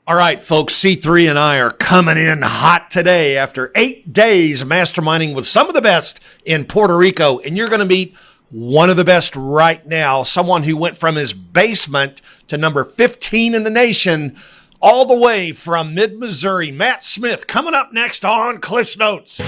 All right, folks, C3 and I are coming in hot today after 8 days masterminding with some of the best in Puerto Rico. And you're going to meet one of the best right now, someone who went from his basement to number 15 in the nation, all the way from mid-Missouri. Matt Smith coming up next on Cliff's Notes.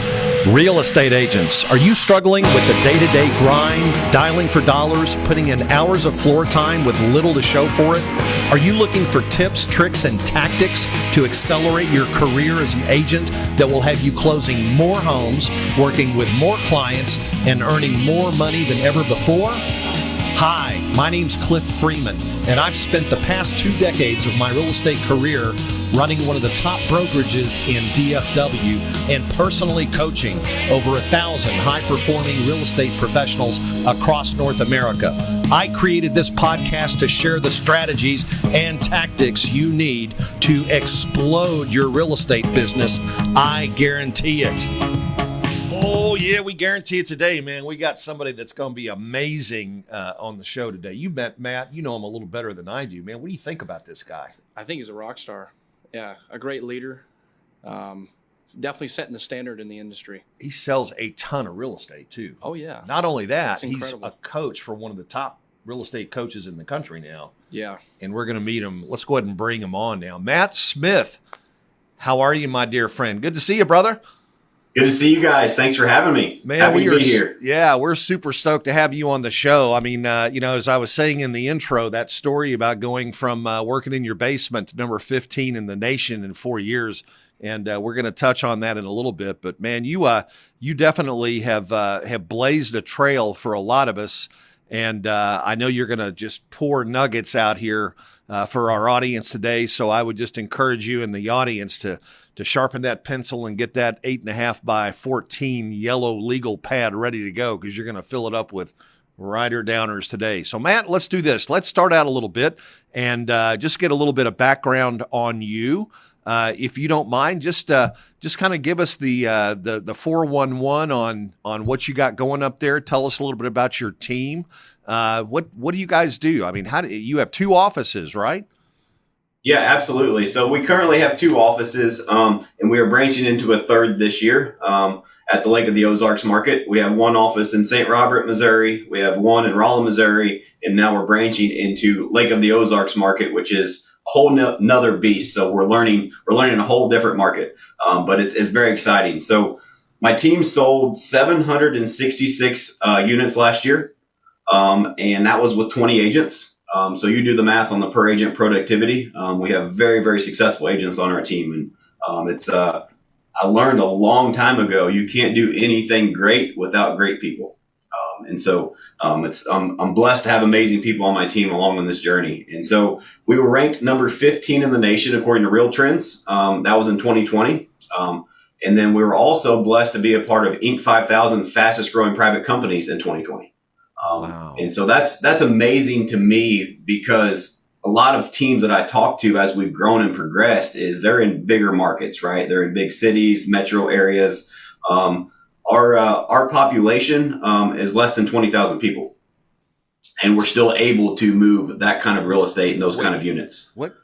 Real estate agents, are you struggling with the day-to-day grind, dialing for dollars, putting in hours of floor time with little to show for it? Are you looking for tips, tricks, and tactics to accelerate your career as an agent that will have you closing more homes, working with more clients, and earning more money than ever before? Hi, my name's Cliff Freeman, and I've spent the past 2 decades of my real estate career running one of the top brokerages in DFW and personally coaching over 1,000 high-performing real estate professionals across North America. I created this podcast to share the strategies and tactics you need to explode your real estate business. I guarantee it. Oh, yeah, we guarantee it today, man. We got somebody that's going to be amazing on the show today. You met Matt. You know him a little better than I do, man. What do you think about this guy? I think he's a rock star. Yeah, a great leader. Definitely setting the standard in the industry. He sells a ton of real estate, too. Oh, yeah. Not only that, he's a coach for one of the top real estate coaches in the country now. Yeah. And we're going to meet him. Let's go ahead and bring him on now. Matt Smith, how are you, my dear friend? Good to see you, brother. Good to see you guys. Thanks for having me. Man, happy to be here. Yeah, we're super stoked to have you on the show. I mean, as I was saying in the intro, that story about going from working in your basement to number 15 in the nation in 4 years, and we're going to touch on that in a little bit. But man, you definitely have blazed a trail for a lot of us, and I know you're going to just pour nuggets out here for our audience today. So I would just encourage you and the audience to sharpen that pencil and get that 8.5 by 14 yellow legal pad ready to go, because you're going to fill it up with rider downers today. So Matt, let's do this. Let's start out a little bit and just get a little bit of background on you. If you don't mind, just kind of give us the 411 on what you got going up there. Tell us a little bit about your team. What do you guys do? I mean, you have 2 offices, right? Yeah, absolutely. So we currently have 2 offices, and we are branching into a 3rd this year at the Lake of the Ozarks market. We have 1 office in St. Robert, Missouri. We have 1 in Rolla, Missouri, and now we're branching into Lake of the Ozarks market, which is a whole nother beast. So we're learning a whole different market, but it's very exciting. So my team sold 766 units last year, and that was with 20 agents. So you do the math on the per agent productivity. We have very, very successful agents on our team. And I learned a long time ago, you can't do anything great without great people. I'm blessed to have amazing people on my team along on this journey. And so we were ranked number 15 in the nation, according to Real Trends. That was in 2020. And then we were also blessed to be a part of Inc. 5000 fastest growing private companies in 2020. Wow. And so that's amazing to me, because a lot of teams that I talk to as we've grown and progressed is they're in bigger markets, right? They're in big cities, metro areas. Our population is less than 20,000 people, and we're still able to move that kind of real estate and those kind of units. What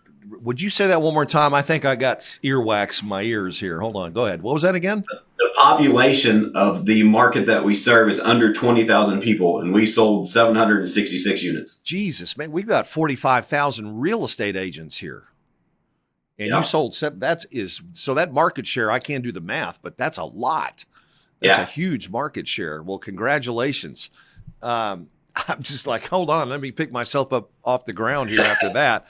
would you say that one more time? I think I got earwax in my ears here. Hold on. Go ahead. What was that again? The population of the market that we serve is under 20,000 people, and we sold 766 units. Jesus, man, we've got 45,000 real estate agents here. And Yeah. you sold so that market share, I can't do the math, but that's a lot. That's a huge market share. Well, congratulations. I'm just like, hold on, let me pick myself up off the ground here after that.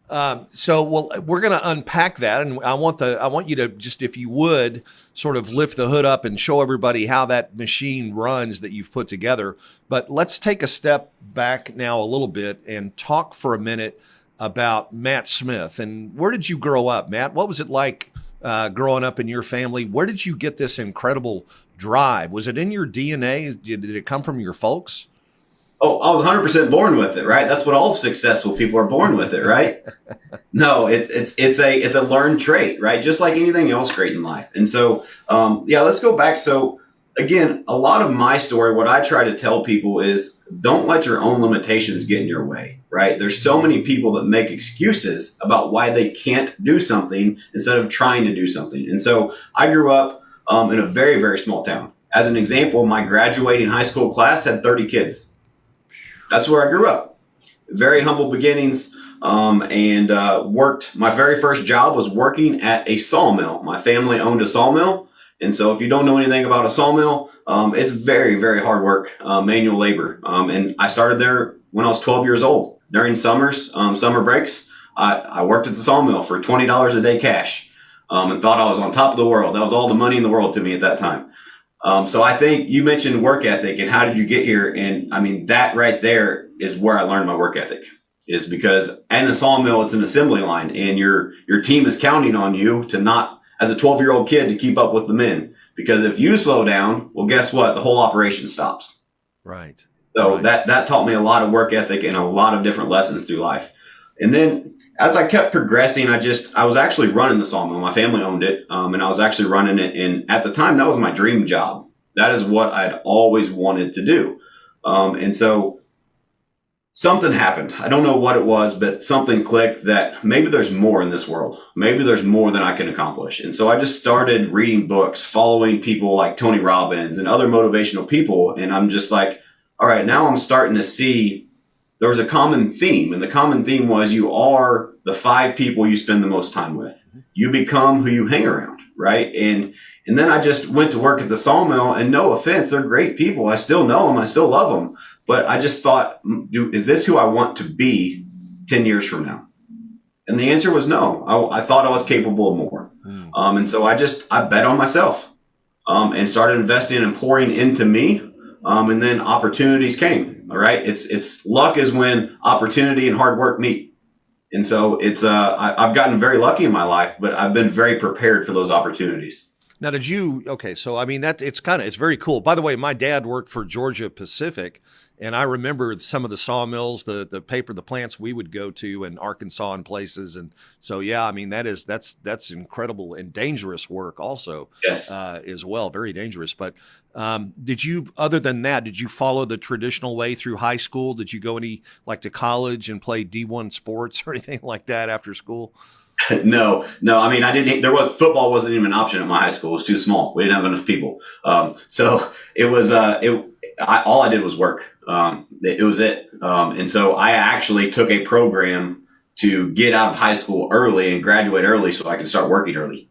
We're going to unpack that, and I want you to just, if you would, sort of lift the hood up and show everybody how that machine runs that you've put together. But let's take a step back now a little bit and talk for a minute about Matt Smith. And where did you grow up, Matt? What was it like growing up in your family? Where did you get this incredible drive? Was it in your DNA? Did it come from your folks? Oh, I was 100% born with it, right? That's what all successful people are born with it, right? No, it's a learned trait, right? Just like anything else great in life. And so, let's go back. So again, a lot of my story, what I try to tell people is don't let your own limitations get in your way, right? There's so many people that make excuses about why they can't do something instead of trying to do something. And so I grew up in a very, very small town. As an example, my graduating high school class had 30 kids. That's where I grew up. Very humble beginnings, and worked. My very first job was working at a sawmill. My family owned a sawmill. And so if you don't know anything about a sawmill, it's very, very hard work, manual labor. And I started there when I was 12 years old. During summers, summer breaks, I worked at the sawmill for $20 a day cash, and thought I was on top of the world. That was all the money in the world to me at that time. So I think you mentioned work ethic and how did you get here? And I mean, that right there is where I learned my work ethic, is because in a sawmill, it's an assembly line and your team is counting on you to not, as a 12-year-old kid, to keep up with the men. Because if you slow down, well, guess what? The whole operation stops. Right. So right. that taught me a lot of work ethic and a lot of different lessons through life. And then as I kept progressing, I was actually running the sawmill. My family owned it, and I was actually running it. And at the time, that was my dream job. That is what I'd always wanted to do. And so something happened. I don't know what it was, but something clicked that maybe there's more in this world. Maybe there's more than I can accomplish. And so I just started reading books, following people like Tony Robbins and other motivational people. And I'm just like, all right, now I'm starting to see there was a common theme. And the common theme was you are the 5 people you spend the most time with. You become who you hang around, right? And then I just went to work at the sawmill, and no offense, they're great people. I still know them. I still love them. But I just thought, is this who I want to be 10 years from now? And the answer was no. I thought I was capable of more. And so I bet on myself, and started investing and pouring into me. And then opportunities came. All right. It's luck is when opportunity and hard work meet. And so I've gotten very lucky in my life, but I've been very prepared for those opportunities. Now, okay. So, I mean, it's very cool. By the way, my dad worked for Georgia Pacific, and I remember some of the sawmills, the plants we would go to in Arkansas and places. And so, yeah, I mean, that's incredible and dangerous work also. Yes. As well. Very dangerous. But other than that, did you follow the traditional way through high school? Did you go to college and play D1 sports or anything like that after school? No. I mean, I didn't. Football wasn't even an option at my high school. It was too small. We didn't have enough people. So it was. All I did was work. It was it. And so I actually took a program to get out of high school early and graduate early, so I could start working early.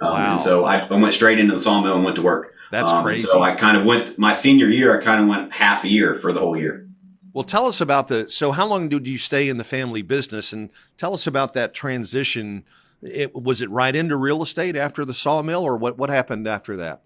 Wow. And so I went straight into the sawmill and went to work. That's crazy. So I kind of went my senior year. I kind of went half a year for the whole year. Well, tell us about so how long did you stay in the family business, and tell us about that transition. Was it right into real estate after the sawmill, or what happened after that?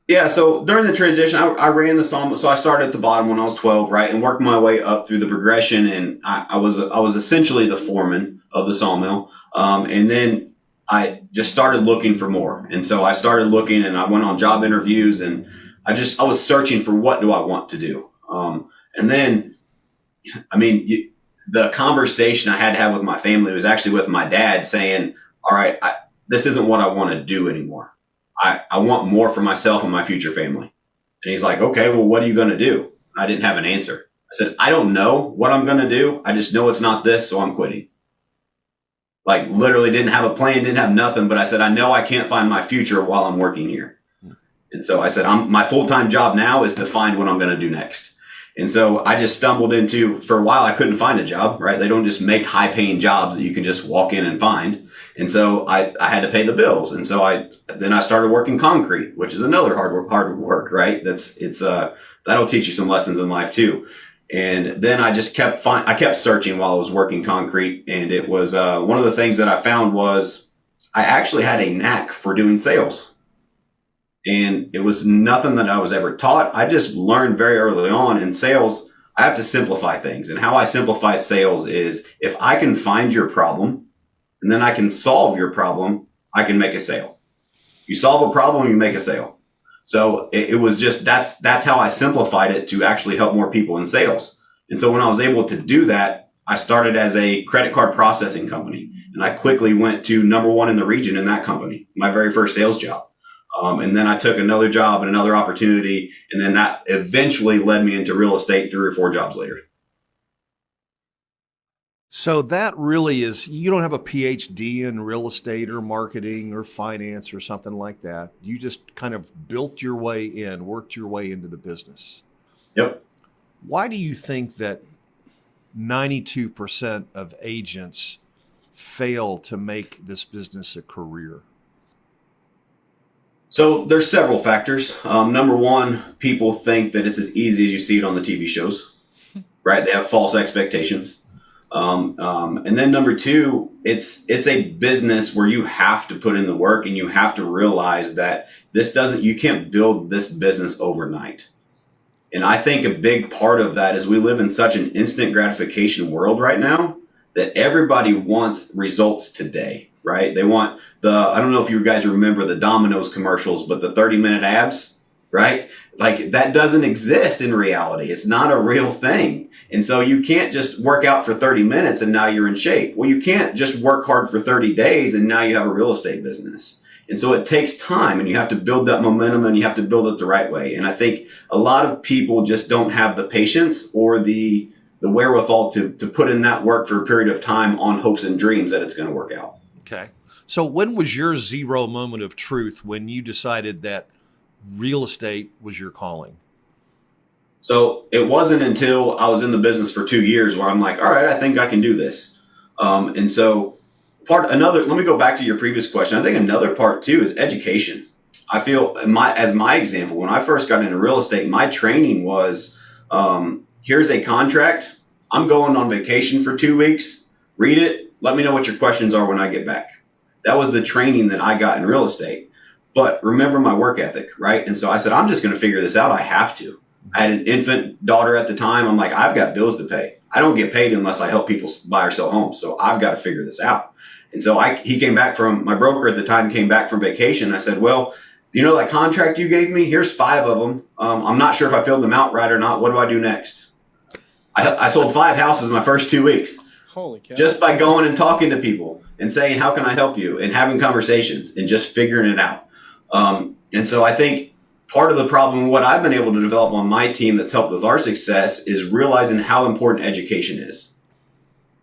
Yeah. So during the transition, I ran the sawmill. So I started at the bottom when I was 12, right, and worked my way up through the progression. And I was essentially the foreman of the sawmill. And then I just started looking for more. And so I started looking, and I went on job interviews, and I was searching for what do I want to do. And then, I mean, the conversation I had to have with my family was actually with my dad saying, all right, this isn't what I want to do anymore. I want more for myself and my future family. And he's like, okay, well, what are you going to do? I didn't have an answer. I said, I don't know what I'm going to do. I just know it's not this, so I'm quitting. Like, literally didn't have a plan, didn't have nothing. But I said, I know I can't find my future while I'm working here. And so I said, my full-time job now is to find what I'm going to do next. And so I just stumbled into, for a while, I couldn't find a job, right? They don't just make high paying jobs that you can just walk in and find. And so I had to pay the bills. And so then I started working concrete, which is another hard work, right? That'll teach you some lessons in life too. And then I just kept searching while I was working concrete. And it was, one of the things that I found was I actually had a knack for doing sales. And it was nothing that I was ever taught. I just learned very early on in sales, I have to simplify things. And how I simplify sales is if I can find your problem and then I can solve your problem, I can make a sale. You solve a problem, you make a sale. So it was just, that's how I simplified it to actually help more people in sales. And so when I was able to do that, I started as a credit card processing company. And I quickly went to number 1 in the region in that company, my very first sales job. And then I took another job and another opportunity. And then that eventually led me into real estate 3 or 4 jobs later. So that really is, you don't have a PhD in real estate or marketing or finance or something like that. You just kind of built your way in, worked your way into the business. Yep. Why do you think that 92% of agents fail to make this business a career? So there's several factors. Number one, people think that it's as easy as you see it on the TV shows, right? They have false expectations. And then number two, it's a business where you have to put in the work and you have to realize that you can't build this business overnight. And I think a big part of that is we live in such an instant gratification world right now that everybody wants results today, right? They want I don't know if you guys remember the Domino's commercials, but the 30-minute abs, right? Like that doesn't exist in reality. It's not a real thing. And so you can't just work out for 30 minutes and now you're in shape. Well, you can't just work hard for 30 days and now you have a real estate business. And so it takes time and you have to build that momentum and you have to build it the right way. And I think a lot of people just don't have the patience or the wherewithal to put in that work for a period of time on hopes and dreams that it's going to work out. Okay. So when was your zero moment of truth when you decided that real estate was your calling? So it wasn't until I was in the business for 2 years where I'm like, all right, I think I can do this. And so let me go back to your previous question. I think another part too is education. I feel as my example, when I first got into real estate, my training was, here's a contract. I'm going on vacation for 2 weeks. Read it. Let me know what your questions are when I get back. That was the training that I got in real estate. But remember my work ethic, right? And so I said, I'm just going to figure this out. I have to. I had an infant daughter at the time. I'm like, I've got bills to pay. I don't get paid unless I help people buy or sell homes. So I've got to figure this out. And so he came back my broker at the time came back from vacation. I said, well, you know, that contract you gave me, here's 5 of them. I'm not sure if I filled them out right or not. What do I do next? I sold 5 houses in my first 2 weeks. Holy cow. Just by going and talking to people and saying, how can I help you? And having conversations and just figuring it out. And so I think part of the problem, what I've been able to develop on my team that's helped with our success is realizing how important education is.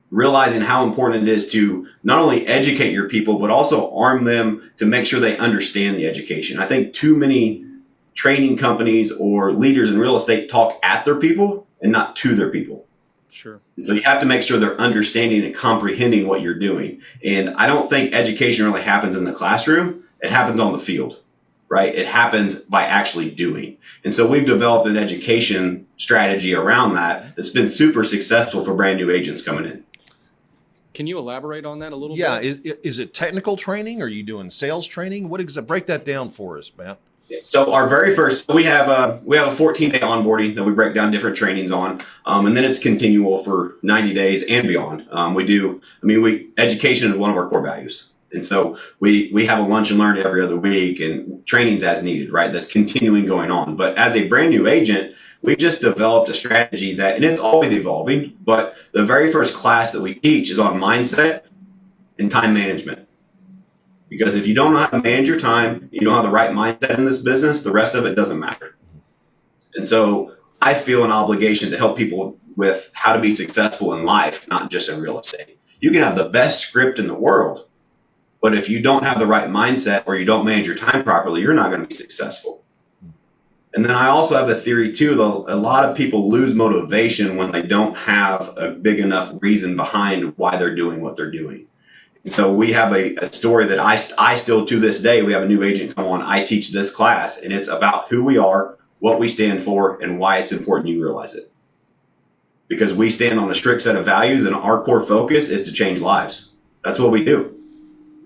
Realizing how important it is to not only educate your people, but also arm them to make sure they understand the education. I think too many training companies or leaders in real estate talk at their people and not to their people. Sure. And so you have to make sure they're understanding and comprehending what you're doing. And I don't think education really happens in the classroom. It happens on the field, right? It happens by actually doing. And so we've developed an education strategy around that that's been super successful for brand new agents coming in. Can you elaborate on that a little Yeah. bit? Is it technical training? Are you doing sales training? What is it? Break that down for us, Matt. So our very first, we have a 14-day onboarding that we break down different trainings on, and then it's continual for 90 days and beyond. Education is one of our core values. And so we have a lunch and learn every other week and trainings as needed, right? That's continuing going on. But as a brand new agent, we just developed a strategy and it's always evolving, but the very first class that we teach is on mindset and time management. Because if you don't know how to manage your time, you don't have the right mindset in this business, the rest of it doesn't matter. And so I feel an obligation to help people with how to be successful in life, not just in real estate. You can have the best script in the world, but if you don't have the right mindset or you don't manage your time properly, you're not going to be successful. And then I also have a theory too, though a lot of people lose motivation when they don't have a big enough reason behind why they're doing what they're doing. So we have a story that I still to this day, we have a new agent come on, I teach this class, and it's about who we are, what we stand for, and why it's important you realize it. Because we stand on a strict set of values and our core focus is to change lives. That's what we do.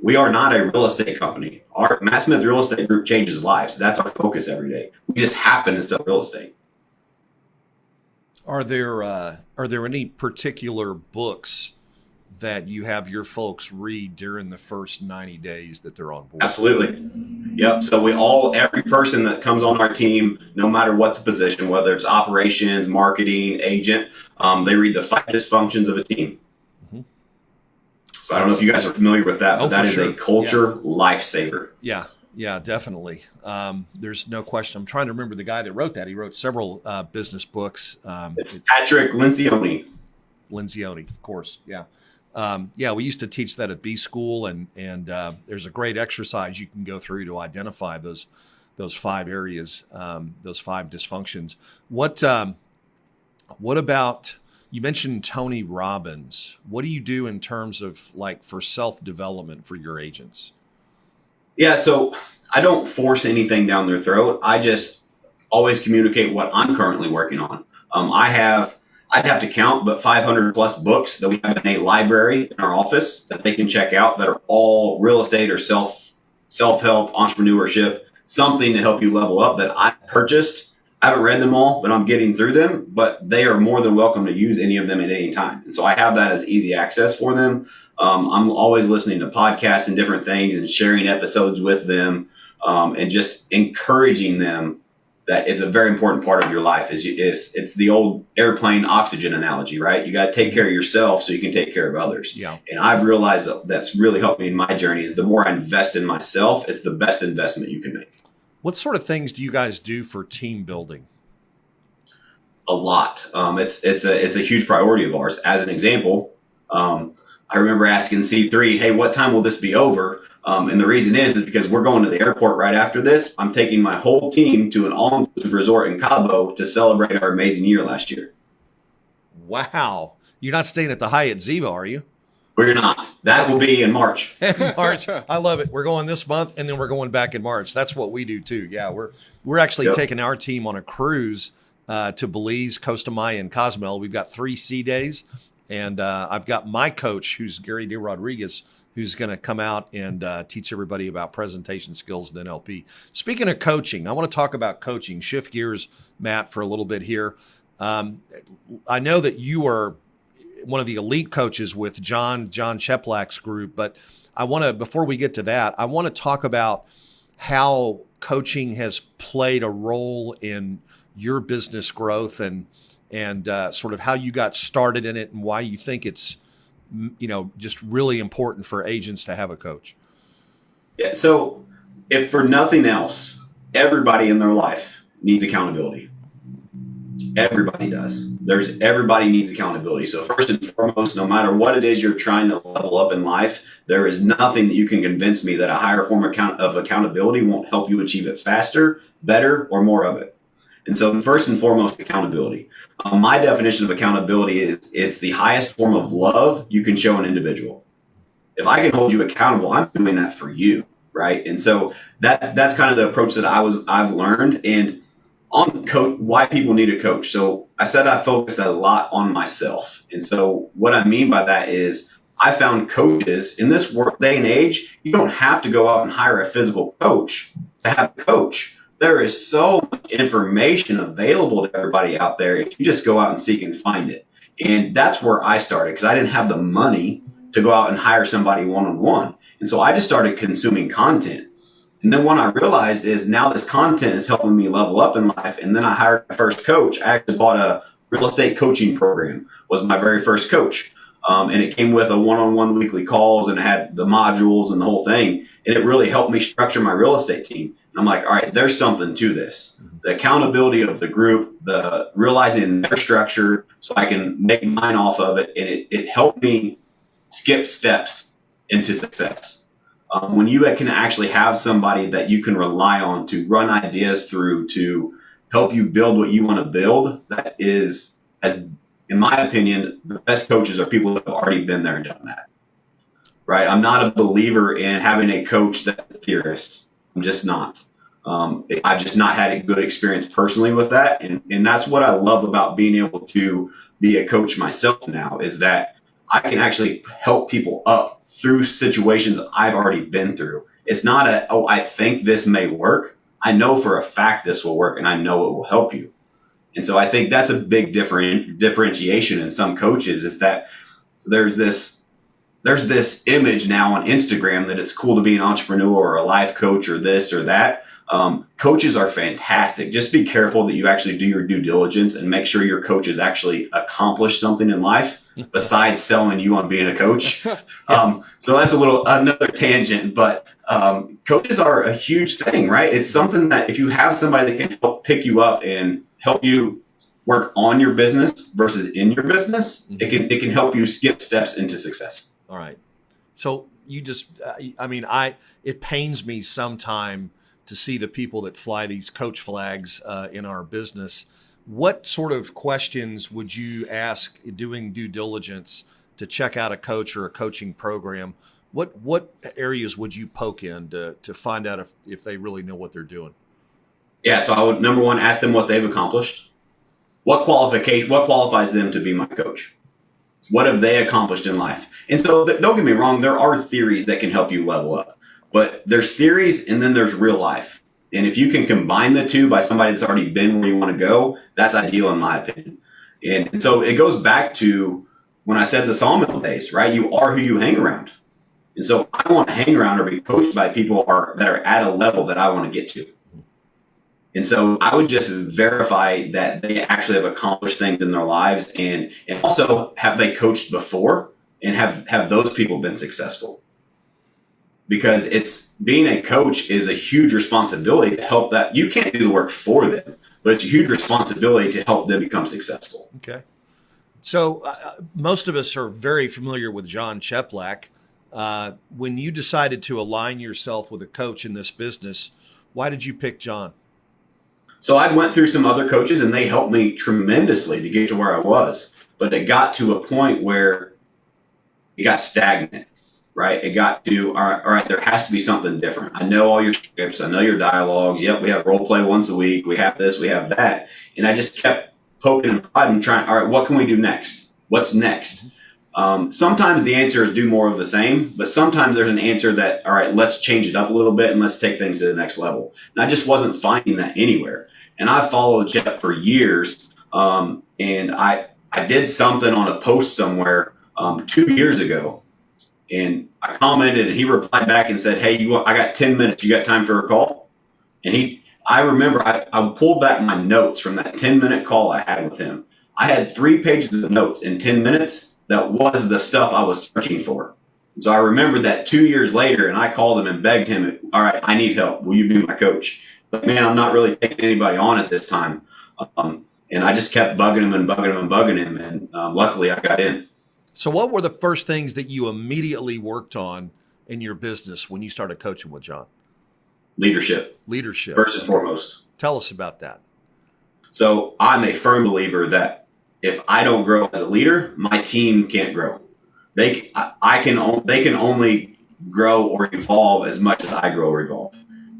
We are not a real estate company. Our Matt Smith Real Estate Group changes lives. That's our focus every day. We just happen to sell real estate. Are there any particular books that you have your folks read during the first 90 days that they're on board? Absolutely. Yep. So every person that comes on our team, no matter what the position, whether it's operations, marketing, agent, they read the 5 dysfunctions of a team. So I don't know if you guys are familiar with that, but that is a culture lifesaver. Yeah. Yeah, definitely. There's no question. I'm trying to remember the guy that wrote that. He wrote several business books. It's Patrick Lencioni. Lencioni, of course. Yeah. Yeah, we used to teach that at B school, and there's a great exercise you can go through to identify those five areas, those five dysfunctions. What about, you mentioned Tony Robbins? What do you do in terms of like for self-development for your agents? Yeah, so I don't force anything down their throat. I just always communicate what I'm currently working on. I'd have to count, but 500 plus books that we have in a library in our office that they can check out that are all real estate or self-help, entrepreneurship, something to help you level up that I purchased. I haven't read them all, but I'm getting through them, but they are more than welcome to use any of them at any time. And so I have that as easy access for them. I'm always listening to podcasts and different things and sharing episodes with them, and just encouraging them that it's a very important part of your life. It's the old airplane oxygen analogy, right? You got to take care of yourself so you can take care of others. Yeah. And I've realized that's really helped me in my journey is the more I invest in myself, it's the best investment you can make. What sort of things do you guys do for team building? A lot. It's a huge priority of ours. As an example, I remember asking C3, hey, what time will this be over? And the reason is because we're going to the airport right after this. I'm taking my whole team to an all-inclusive resort in Cabo to celebrate our amazing year last year. Wow. You're not staying at the Hyatt Ziva, are you? We're not. That will be in March. March. I love it. We're going this month, and then we're going back in March. That's what we do too. Yeah, we're actually taking our team on a cruise to Belize, Costa Maya, and Cozumel. We've got 3 sea days, and I've got my coach, who's Gary De Rodriguez, who's going to come out and teach everybody about presentation skills in NLP. Speaking of coaching, I want to talk about coaching. Shift gears, Matt, for a little bit here. I know that you are one of the elite coaches with John Chaplick's group, but I want to, before we get to that, I want to talk about how coaching has played a role in your business growth and sort of how you got started in it and why you think it's, just really important for agents to have a coach. Yeah. So if for nothing else, everybody in their life needs accountability. Everybody does. Everybody needs accountability. So first and foremost, no matter what it is you're trying to level up in life, there is nothing that you can convince me that a higher form of accountability won't help you achieve it faster, better, or more of it. And so first and foremost, accountability. My definition of accountability is it's the highest form of love you can show an individual. If I can hold you accountable, I'm doing that for you, right? And so that's kind of the approach that I've learned. And on the coach, why people need a coach. So I said I focused a lot on myself. And so what I mean by that is I found coaches in this day and age. You don't have to go out and hire a physical coach to have a coach. There is so much information available to everybody out there if you just go out and seek and find it. And that's where I started because I didn't have the money to go out and hire somebody one-on-one. And so I just started consuming content. And then what I realized is now this content is helping me level up in life. And then I hired my first coach. I actually bought a real estate coaching program, was my very first coach. And it came with a one-on-one weekly calls and it had the modules and the whole thing. And it really helped me structure my real estate team. And I'm like, all right, there's something to this. The accountability of the group, the realizing their structure so I can make mine off of it. And it helped me skip steps into success. When you can actually have somebody that you can rely on to run ideas through to help you build what you want to build, that is, as in my opinion, the best coaches are people that have already been there and done that. Right? I'm not a believer in having a coach that's a theorist. I'm just not. I've just not had a good experience personally with that. And that's what I love about being able to be a coach myself now is that I can actually help people up through situations I've already been through. It's not I think this may work. I know for a fact this will work and I know it will help you. And so I think that's a big differentiation in some coaches is that there's this image now on Instagram that it's cool to be an entrepreneur or a life coach or this or that. Coaches are fantastic. Just be careful that you actually do your due diligence and make sure your coaches actually accomplish something in life besides selling you on being a coach. So that's another tangent, but coaches are a huge thing, right? It's something that if you have somebody that can help pick you up and help you work on your business versus in your business, it can help you skip steps into success. All right. So you just, it pains me sometime to see the people that fly these coach flags in our business. What sort of questions would you ask doing due diligence to check out a coach or a coaching program? What areas would you poke in to find out if they really know what they're doing? Yeah, so I would, number one, ask them what they've accomplished. What qualifies them to be my coach? What have they accomplished in life? And so don't get me wrong, there are theories that can help you level up, but there's theories and then there's real life. And if you can combine the two by somebody that's already been where you want to go, that's ideal in my opinion. And so it goes back to when I said the sawmill days, right? You are who you hang around. And so I want to hang around or be coached by people that are at a level that I want to get to. And so I would just verify that they actually have accomplished things in their lives, and also have they coached before, and have those people been successful? Because it's being a coach is a huge responsibility to help that. You can't do the work for them, but it's a huge responsibility to help them become successful. Okay. So most of us are very familiar with John Chaplick. When you decided to align yourself with a coach in this business, why did you pick John? So I went through some other coaches and they helped me tremendously to get to where I was. But it got to a point where it got stagnant, right? It got to, all right, there has to be something different. I know all your scripts. I know your dialogues. Yep, we have role play once a week. We have this, we have that. And I just kept poking and prodding, trying, all right, what can we do next? What's next? Sometimes the answer is do more of the same, but sometimes there's an answer that, all right, let's change it up a little bit and let's take things to the next level. And I just wasn't finding that anywhere. And I followed Jeff for years. And I did something on a post somewhere 2 years ago. And I commented and he replied back and said, hey, I got 10 minutes. You got time for a call? And I remember I pulled back my notes from that 10-minute call I had with him. I had 3 pages of notes in 10 minutes. That was the stuff I was searching for. And so I remembered that 2 years later, and I called him and begged him, all right, I need help. Will you be my coach? But man, I'm not really taking anybody on at this time. And I just kept bugging him and bugging him and bugging him. And luckily I got in. So what were the first things that you immediately worked on in your business when you started coaching with John? Leadership. First and foremost. Tell us about that. So I'm a firm believer that if I don't grow as a leader, my team can't grow. They can only grow or evolve as much as I grow or evolve.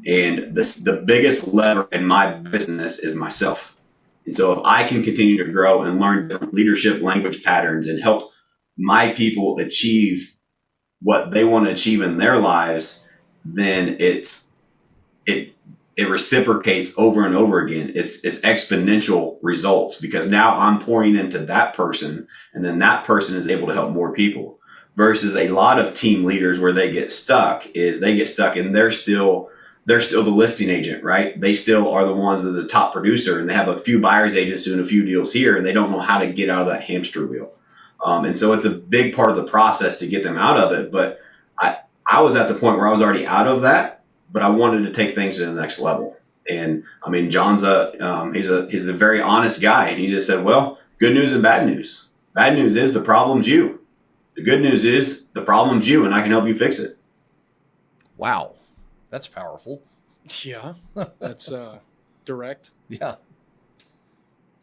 And the biggest lever in my business is myself. And so if I can continue to grow and learn different leadership language patterns and help my people achieve what they want to achieve in their lives, then it reciprocates over and over again. It's exponential results, because now I'm pouring into that person, and then that person is able to help more people. Versus a lot of team leaders where they get stuck and they're still the listing agent, right? They still are the ones that are the top producer, and they have a few buyer's agents doing a few deals here, and they don't know how to get out of that hamster wheel. And so it's a big part of the process to get them out of it. But I was at the point where I was already out of that, but I wanted to take things to the next level. And I mean, John's he's a very honest guy. And he just said, well, good news and bad news. Bad news is the problem's you. The good news is the problem's you, and I can help you fix it. Wow. That's powerful. Yeah. That's direct. Yeah.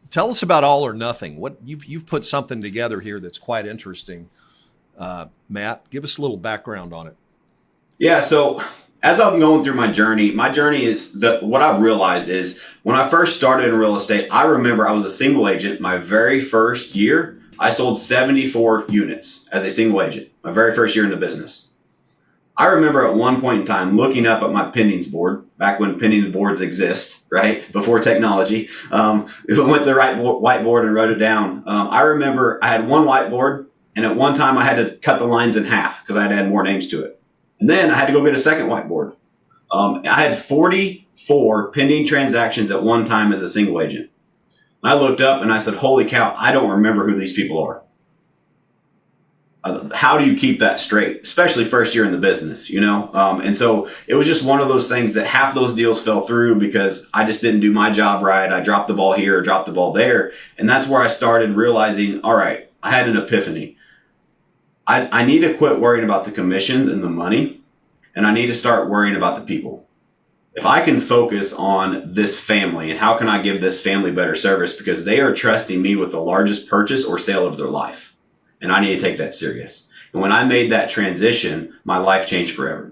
Tell us about AllOrNothing. What you've put something together here that's quite interesting. Matt, give us a little background on it. Yeah. So as I'm going through my journey is what I've realized is when I first started in real estate, I remember I was a single agent. My very first year, I sold 74 units as a single agent, my very first year in the business. I remember at one point in time looking up at my pendings board, back when pending boards exist, right? Before technology. If I went to the right whiteboard and wrote it down, I remember I had one whiteboard, and at one time I had to cut the lines in half because I had to add more names to it. And then I had to go get a second whiteboard. I had 44 pending transactions at one time as a single agent. And I looked up and I said, holy cow, I don't remember who these people are. how do you keep that straight, especially first year in the business, and so it was just one of those things that half those deals fell through because I just didn't do my job right. I dropped the ball here, dropped the ball there. And that's where I started realizing, all right, I had an epiphany. I need to quit worrying about the commissions and the money, and I need to start worrying about the people. If I can focus on this family and how can I give this family better service, because they are trusting me with the largest purchase or sale of their life. And I need to take that serious. And when I made that transition, my life changed forever.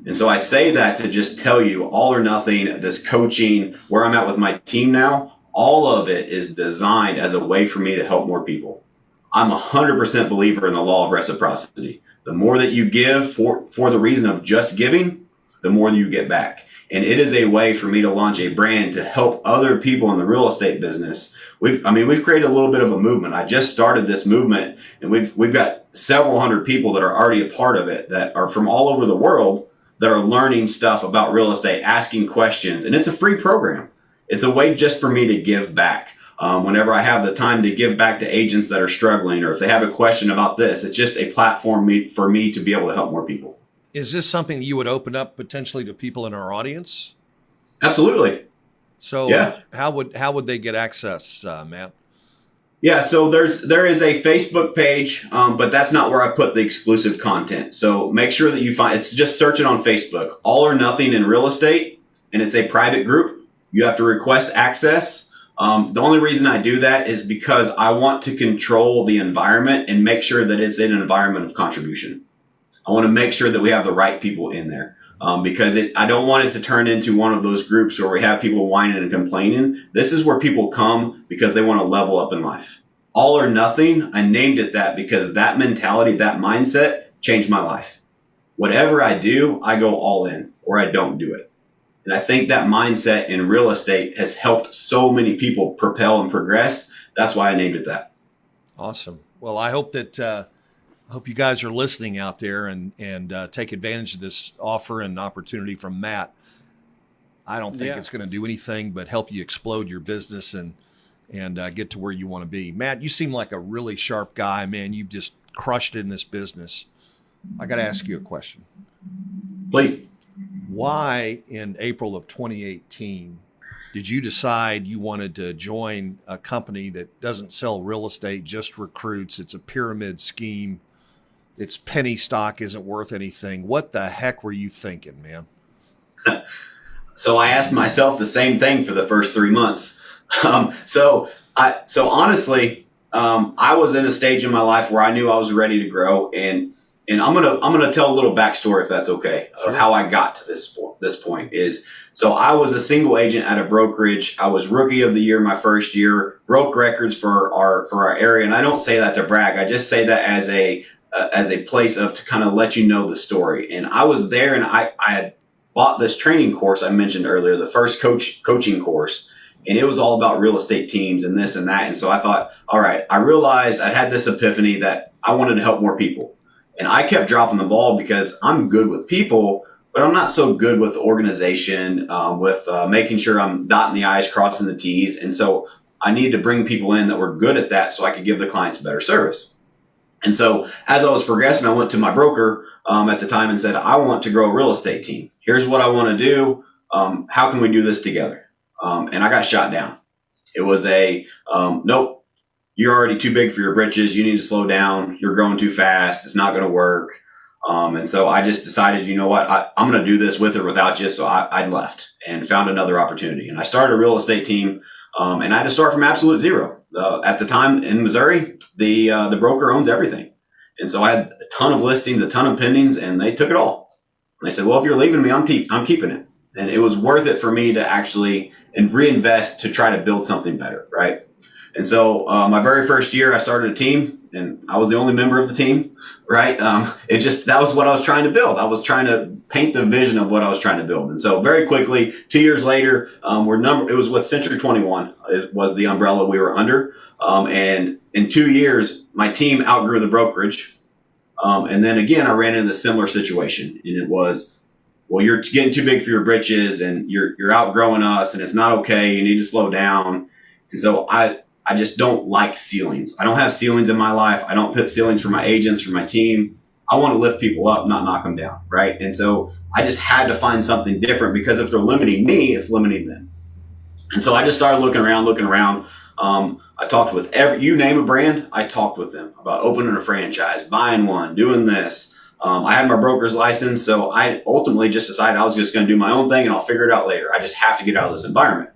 And so I say that to just tell you, All or Nothing, this coaching, where I'm at with my team now, all of it is designed as a way for me to help more people. I'm 100% believer in the law of reciprocity. The more that you give for the reason of just giving, the more you get back. And it is a way for me to launch a brand to help other people in the real estate business. We've created a little bit of a movement. I just started this movement, and we've got several hundred people that are already a part of it that are from all over the world that are learning stuff about real estate, asking questions. And it's a free program. It's a way just for me to give back. Whenever I have the time to give back to agents that are struggling, or if they have a question about this, it's just a platform for me to be able to help more people. Is this something you would open up potentially to people in our audience? Absolutely. So yeah. How would they get access, Matt? Yeah, so there is a Facebook page, but that's not where I put the exclusive content. So make sure that you it's just search it on Facebook, All or Nothing in Real Estate, and it's a private group. You have to request access. The only reason I do that is because I want to control the environment and make sure that it's in an environment of contribution. I want to make sure that we have the right people in there, because I don't want it to turn into one of those groups where we have people whining and complaining. This is where people come because they want to level up in life. All or Nothing, I named it that because that mentality, that mindset changed my life. Whatever I do, I go all in or I don't do it. And I think that mindset in real estate has helped so many people propel and progress. That's why I named it that. Awesome. Well, I hope that I hope you guys are listening out there and take advantage of this offer and opportunity from Matt. I don't think it's going to do anything but help you explode your business and get to where you want to be. Matt, you seem like a really sharp guy, man. You've just crushed it in this business. I got to ask you a question. Please. Why in April of 2018 did you decide you wanted to join a company that doesn't sell real estate, just recruits? It's a pyramid scheme. Its penny stock isn't worth anything. What the heck were you thinking, man? So I asked myself the same thing for the first 3 months. So honestly, I was in a stage in my life where I knew I was ready to grow, and I'm gonna tell a little backstory, if that's okay, of how I got to this point. So I was a single agent at a brokerage. I was rookie of the year my first year, broke records for our area, and I don't say that to brag. I just say that as a place to kind of let you know the story. And I was there, and I had bought this training course I mentioned earlier, the first coaching course. And it was all about real estate teams and this and that. And so I thought, all right, I realized I'd had this epiphany that I wanted to help more people. And I kept dropping the ball because I'm good with people, but I'm not so good with organization, with making sure I'm dotting the I's, crossing the T's. And so I needed to bring people in that were good at that so I could give the clients better service. And so as I was progressing, I went to my broker at the time and said, I want to grow a real estate team. Here's what I want to do. How can we do this together? And I got shot down. It was nope, you're already too big for your britches. You need to slow down. You're growing too fast. It's not going to work. And so I just decided, you know what, I'm going to do this with or without you. So I left and found another opportunity. And I started a real estate team. And I had to start from absolute zero. At the time in Missouri, the broker owns everything. And so I had a ton of listings, a ton of pendings, and they took it all. And they said, well, if you're leaving me, I'm keeping it. And it was worth it for me to actually reinvest to try to build something better, right? And so my very first year, I started a team, and I was the only member of the team, right? That was what I was trying to build. I was trying to paint the vision of what I was trying to build. And so very quickly, 2 years later, it was with Century 21. It was the umbrella we were under. And in 2 years, my team outgrew the brokerage. And then again, I ran into a similar situation, and it was, well, you're getting too big for your britches and you're outgrowing us and it's not okay. You need to slow down. And so I I just don't like ceilings. I don't have ceilings in my life. I don't put ceilings for my agents, for my team. I want to lift people up, not knock them down, right? And so I just had to find something different, because if they're limiting me, it's limiting them. And so I just started looking around. I talked with you name a brand, I talked with them about opening a franchise, buying one, doing this. I had my broker's license, so I ultimately just decided I was just going to do my own thing and I'll figure it out later. I just have to get out of this environment.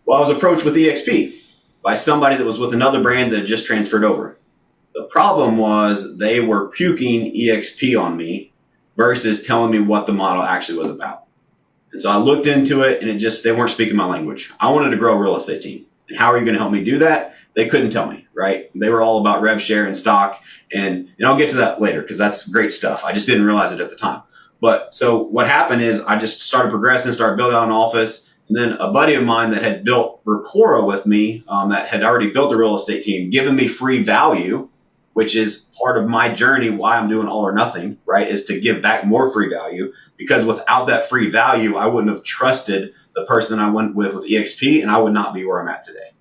Well, I was approached with EXP by somebody that was with another brand that had just transferred over. The problem was they were puking EXP on me versus telling me what the model actually was about. And so I looked into it, and they weren't speaking my language. I wanted to grow a real estate team. And how are you going to help me do that? They couldn't tell me, right? They were all about rev share and stock. And I'll get to that later, because that's great stuff. I just didn't realize it at the time. But so what happened is I just started progressing, started building out an office. And then a buddy of mine that had built Rapora with me, that had already built a real estate team, given me free value, which is part of my journey, why I'm doing All or Nothing, right, is to give back more free value. Because without that free value, I wouldn't have trusted the person that I went with EXP, and I would not be where I'm at today.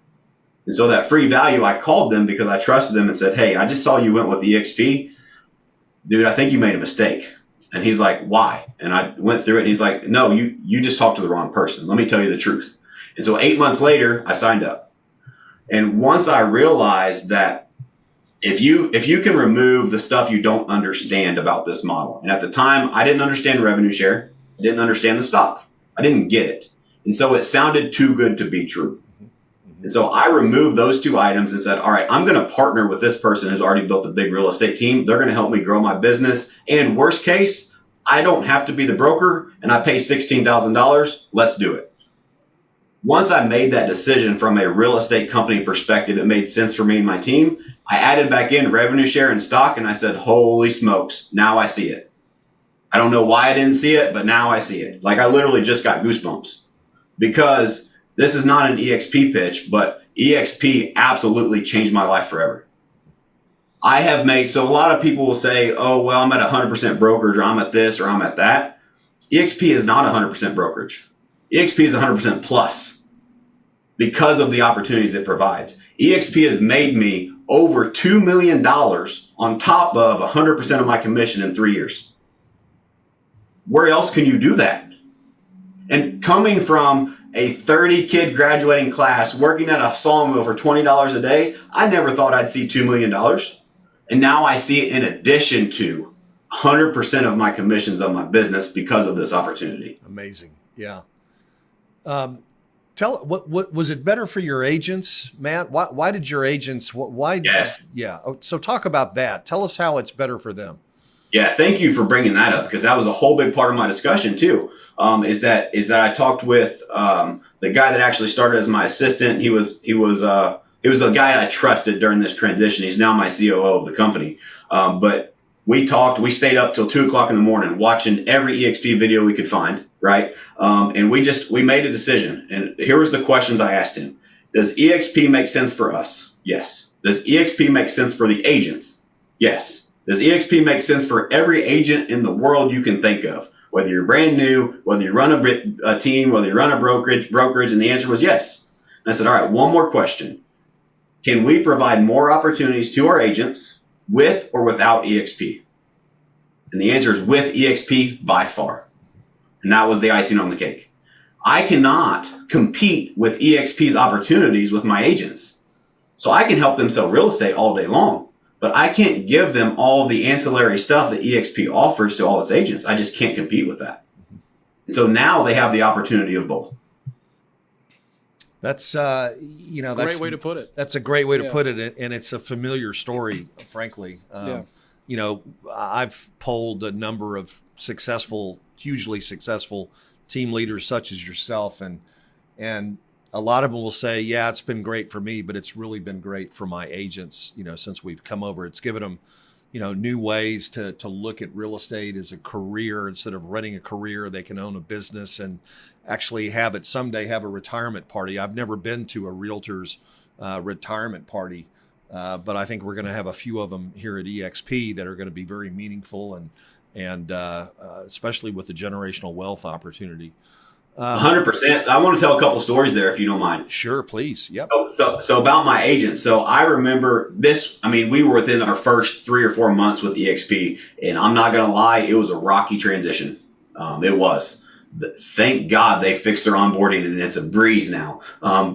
And so that free value, I called them because I trusted them and said, hey, I just saw you went with EXP. Dude, I think you made a mistake. And he's like, why? And I went through it, and he's like, no, you just talked to the wrong person. Let me tell you the truth. And so 8 months later, I signed up. And once I realized that if you can remove the stuff you don't understand about this model, and at the time, I didn't understand revenue share. I didn't understand the stock. I didn't get it. And so it sounded too good to be true. And so I removed those two items and said, all right, I'm going to partner with this person who's already built a big real estate team. They're going to help me grow my business. And worst case, I don't have to be the broker, and I pay $16,000. Let's do it. Once I made that decision from a real estate company perspective, it made sense for me and my team. I added back in revenue share and stock, and I said, holy smokes, now I see it. I don't know why I didn't see it, but now I see it. Like, I literally just got goosebumps, because this is not an EXP pitch, but EXP absolutely changed my life forever. So a lot of people will say, oh, well, I'm at 100% brokerage, or I'm at this, or I'm at that. EXP is not 100% brokerage. EXP is 100% plus, because of the opportunities it provides. EXP has made me over $2 million on top of 100% of my commission in 3 years. Where else can you do that? And coming from a 30-kid graduating class, working at a sawmill for $20 a day, I never thought I'd see $2 million. And now I see it in addition to 100% of my commissions of my business because of this opportunity. Amazing. Yeah. What was it better for your agents, Matt? Why did your agents, why? Yes. Yeah. So talk about that. Tell us how it's better for them. Yeah. Thank you for bringing that up, because that was a whole big part of my discussion too. Is that I talked with, the guy that actually started as my assistant. He was the guy I trusted during this transition. He's now my COO of the company. But we stayed up till 2:00 in the morning watching every EXP video we could find. Right. And we made a decision. And here was the questions I asked him. Does EXP make sense for us? Yes. Does EXP make sense for the agents? Yes. Does EXP make sense for every agent in the world you can think of? Whether you're brand new, whether you run a team, whether you run a brokerage, and the answer was yes. And I said, all right, one more question. Can we provide more opportunities to our agents with or without EXP? And the answer is with EXP by far. And that was the icing on the cake. I cannot compete with EXP's opportunities with my agents. So I can help them sell real estate all day long, but I can't give them all the ancillary stuff that EXP offers to all its agents. I just can't compete with that. And so now they have the opportunity of both. That's, Great way to put it. That's a great way to put it. And it's a familiar story, frankly. I've polled a number of hugely successful team leaders such as yourself. And a lot of them will say, yeah, it's been great for me, but it's really been great for my agents, since we've come over. It's given them, new ways to look at real estate as a career. Instead of running a career, they can own a business and actually someday have a retirement party. I've never been to a realtor's retirement party, but I think we're going to have a few of them here at EXP that are going to be very meaningful and especially with the generational wealth opportunity. 100%. I want to tell a couple stories there if you don't mind. Sure, please. Yep. So about my agent. So I remember this. I mean, we were within our first 3 or 4 months with EXP, and I'm not going to lie, it was a rocky transition. It was. Thank God they fixed their onboarding, and it's a breeze now.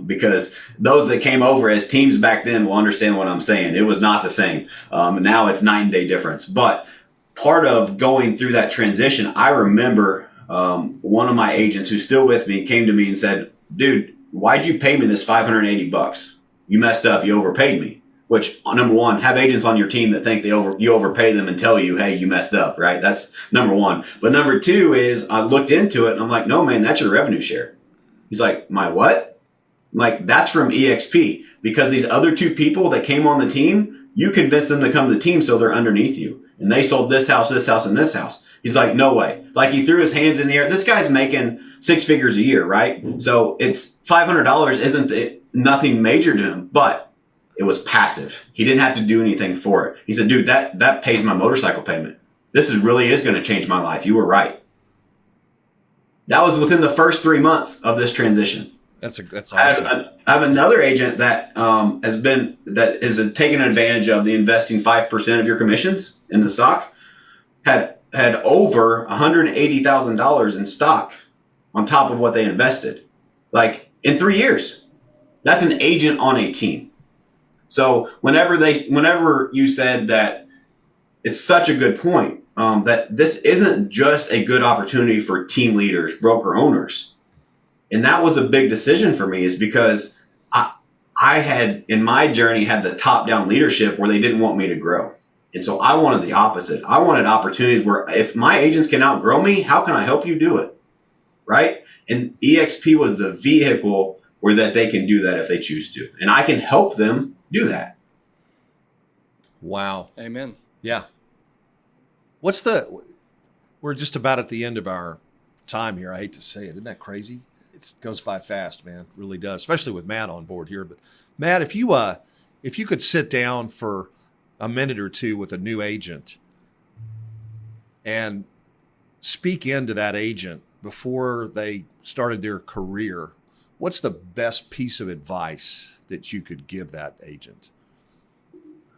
Because those that came over as teams back then will understand what I'm saying. It was not the same. Now it's night and day difference. But part of going through that transition, I remember one of my agents who's still with me came to me and said, dude, why'd you pay me this $580? You messed up. You overpaid me. Which, number one, have agents on your team that think you overpay them and tell you, hey, you messed up, right? That's number one. But number two is I looked into it and I'm like, no, man, that's your revenue share. He's like, my what? I'm like, that's from EXP, because these other two people that came on the team, you convinced them to come to the team so they're underneath you. And they sold this house, and this house. He's like, no way. Like, he threw his hands in the air. This guy's making 6 figures a year, right? So it's $500 isn't nothing major to him, but it was passive. He didn't have to do anything for it. He said, dude, that pays my motorcycle payment. This really is going to change my life. You were right. That was within the first 3 months of this transition. That's awesome. I have another agent that is taking advantage of the investing 5% of your commissions in the stock. Had over $180,000 in stock on top of what they invested, like in 3 years. That's an agent on a team. So whenever you said that, it's such a good point, that this isn't just a good opportunity for team leaders, broker owners. And that was a big decision for me, is because I had, in my journey, had the top-down leadership where they didn't want me to grow. And so I wanted the opposite. I wanted opportunities where if my agents can outgrow me, how can I help you do it? Right? And EXP was the vehicle where that they can do that if they choose to. And I can help them do that. Wow. Amen. Yeah. We're just about at the end of our time here. I hate to say it. Isn't that crazy? It goes by fast, man. It really does, especially with Matt on board here. But Matt, if you could sit down for a minute or two with a new agent and speak into that agent before they started their career, what's the best piece of advice that you could give that agent?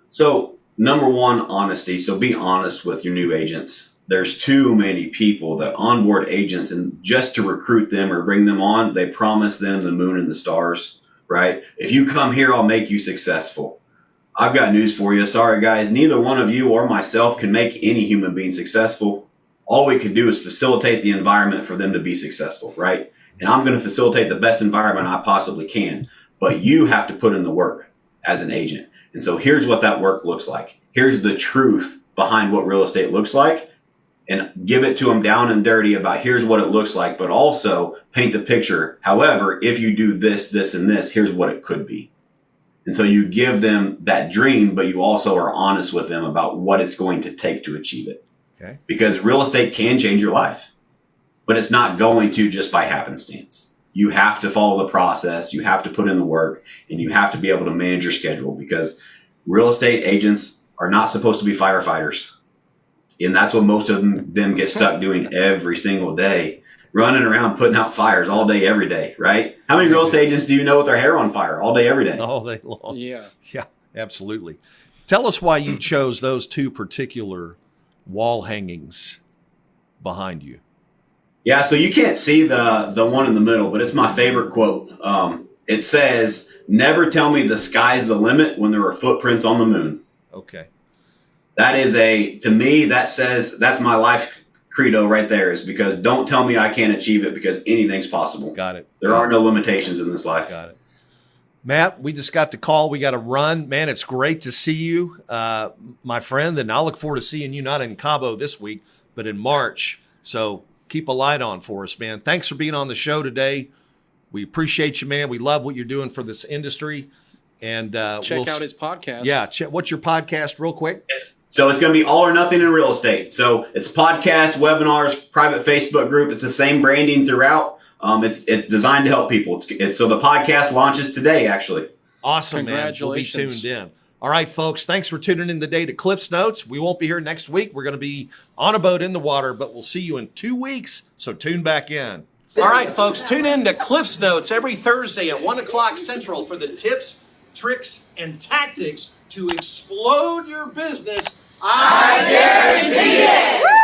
So, number one, honesty. So be honest with your new agents. There's too many people that onboard agents, and just to recruit them or bring them on, they promise them the moon and the stars, right? If you come here, I'll make you successful. I've got news for you. Sorry, guys. Neither one of you or myself can make any human being successful. All we can do is facilitate the environment for them to be successful, right? And I'm going to facilitate the best environment I possibly can. But you have to put in the work as an agent. And so here's what that work looks like. Here's the truth behind what real estate looks like. And give it to them down and dirty about here's what it looks like, but also paint the picture. However, if you do this, this, and this, here's what it could be. And so you give them that dream, but you also are honest with them about what it's going to take to achieve it. Okay. Because real estate can change your life, but it's not going to just by happenstance. You have to follow the process. You have to put in the work, and you have to be able to manage your schedule, because real estate agents are not supposed to be firefighters. And that's what most of them get stuck doing every single day, running around putting out fires all day, every day, right? How many real estate agents do you know with their hair on fire all day, every day? All day long. Yeah. Yeah, absolutely. Tell us why you chose those two particular wall hangings behind you. Yeah, so you can't see the one in the middle, but it's my favorite quote. It says, "Never tell me the sky's the limit when there are footprints on the moon." Okay. That is to me, that's my life credo right there, is because don't tell me I can't achieve it, because anything's possible. Got it. There are no limitations in this life. Got it. Matt, we just got the call. We got to run. Man, it's great to see you, my friend. And I'll look forward to seeing you not in Cabo this week, but in March. So keep a light on for us, man. Thanks for being on the show today. We appreciate you, man. We love what you're doing for this industry. And check out his podcast. Yeah. What's your podcast real quick? So it's going to be All or Nothing in Real Estate. So it's podcast, webinars, private Facebook group. It's the same branding throughout. It's designed to help people. So the podcast launches today, actually. Awesome, man. We'll be tuned in. All right, folks. Thanks for tuning in today to Cliff's Notes. We won't be here next week. We're going to be on a boat in the water, but we'll see you in 2 weeks. So tune back in. All right, folks, tune in to Cliff's Notes every Thursday at 1 o'clock Central for the tips, tricks, and tactics to explode your business. I guarantee it!